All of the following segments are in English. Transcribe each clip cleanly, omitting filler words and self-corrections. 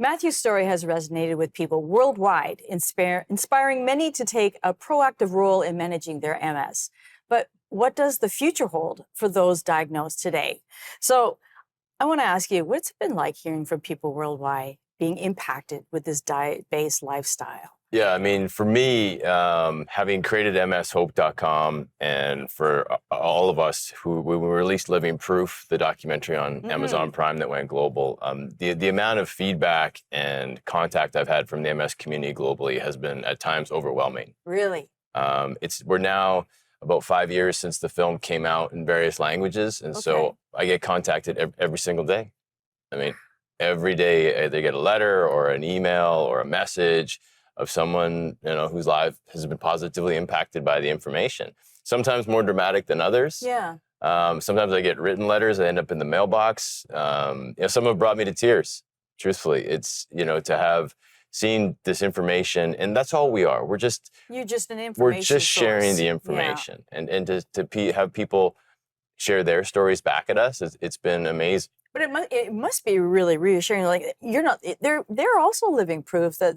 Matthew's story has resonated with people worldwide, inspiring many to take a proactive role in managing their MS. But what does the future hold for those diagnosed today? So I want to ask you, what's it been like hearing from people worldwide being impacted with this diet-based lifestyle? Yeah, I mean, for me, having created MSHope.com, and for all of us who we released Living Proof, the documentary on Amazon Prime that went global, the amount of feedback and contact I've had from the MS community globally has been at times overwhelming. Really? We're now about 5 years since the film came out in various languages, and so I get contacted every single day. I mean, every day they get a letter or an email or a message of someone, whose life has been positively impacted by the information. Sometimes more dramatic than others. Yeah. Sometimes I get written letters that end up in the mailbox. Some have brought me to tears, truthfully. It's, to have seen this information, and that's all we are. You're just an information We're just sharing source. the information. Yeah. And to have people share their stories back at us, it's been amazing. But it must be really reassuring. Like they're also living proof that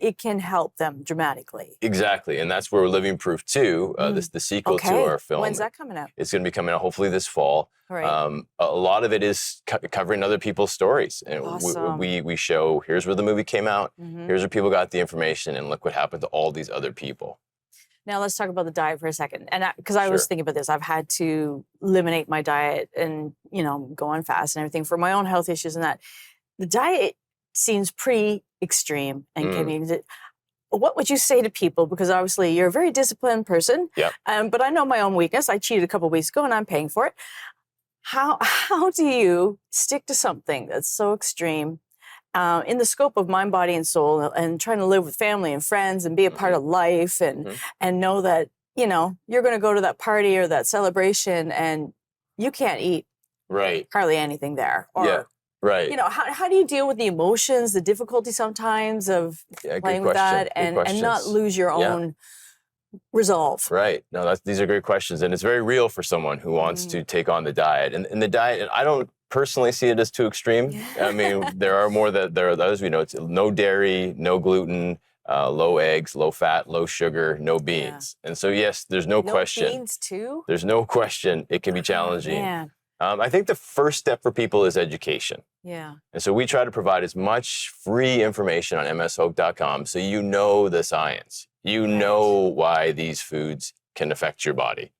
it can help them dramatically. Exactly, and that's where we're living proof too. The sequel to our film. When's that coming out? It's going to be coming out hopefully this fall. Right. A lot of it is covering other people's stories, and awesome. we show here's where the movie came out, here's where people got the information, and look what happened to all these other people. Now let's talk about the diet for a second. And because I was thinking about this, I've had to eliminate my diet and, go on fast and everything for my own health issues, and that the diet seems pretty extreme and can be. What would you say to people? Because obviously you're a very disciplined person, but I know my own weakness. I cheated a couple of weeks ago and I'm paying for it. How do you stick to something that's so extreme in the scope of mind, body, and soul, and trying to live with family and friends and be a part of life and know that, you're going to go to that party or that celebration and you can't eat hardly anything there. Or, how do you deal with the emotions, the difficulty sometimes of playing with that and not lose your own resolve? Right. No, these are great questions. And it's very real for someone who wants to take on the diet. And the diet, I don't personally see it as too extreme. I mean, there are others we know. It's no dairy, no gluten, low eggs, low fat, low sugar, no beans. And so, yes, there's no question. No beans too? There's no question it can be challenging. I think the first step for people is education. Yeah. And so we try to provide as much free information on mshope.com so you know the science. You know why these foods can affect your body.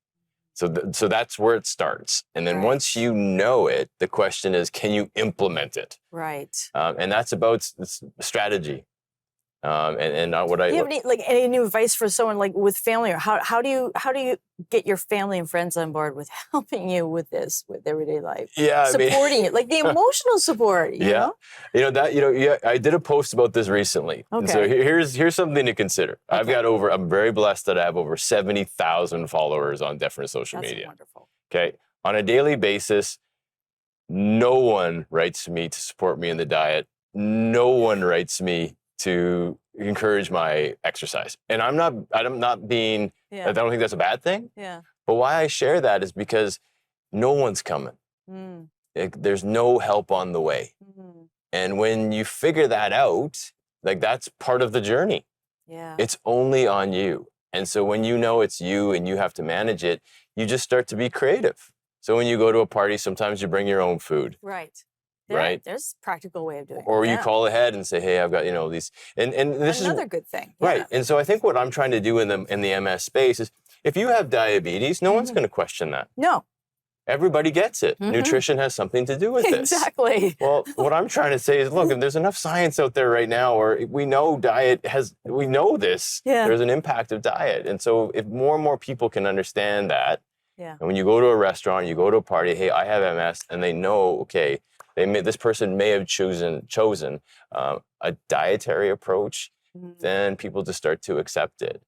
So that's where it starts. And then once you know it, the question is, can you implement it? Right. And that's about strategy. And not what I... Do you have any advice for someone with family? Or how do you get your family and friends on board with helping you with this, with everyday life? Yeah, supporting it, like the emotional support. You know? I did a post about this recently. Okay. And so here's something to consider. Okay. I'm very blessed that I have over 70,000 followers on different social media. That's wonderful. Okay, on a daily basis, no one writes to me to support me in the diet. No one writes me to encourage my exercise. And I'm not being, I don't think that's a bad thing. Yeah. But why I share that is because no one's coming. There's no help on the way. And when you figure that out, that's part of the journey. Yeah. It's only on you. And so when you know it's you and you have to manage it, you just start to be creative. So when you go to a party, sometimes you bring your own food. Right. Right. There's a practical way of doing it. Or you call ahead and say, hey, I've got, these, and this is another good thing. Right. And so I think what I'm trying to do in the MS space is if you have diabetes, no one's going to question that. No. Everybody gets it. Nutrition has something to do with this. Exactly. Well, what I'm trying to say is, look, there's enough science out there right now where we know we know this. Yeah. There's an impact of diet. And so if more and more people can understand that, and when you go to a restaurant, you go to a party, hey, I have MS, and they know, okay, this person may have chosen a dietary approach, then people just start to accept it.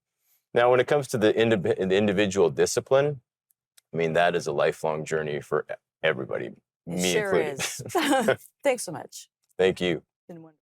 Now, when it comes to the individual discipline, I mean, that is a lifelong journey for everybody, me sure included. Is. Thanks so much. Thank you. It's been wonderful.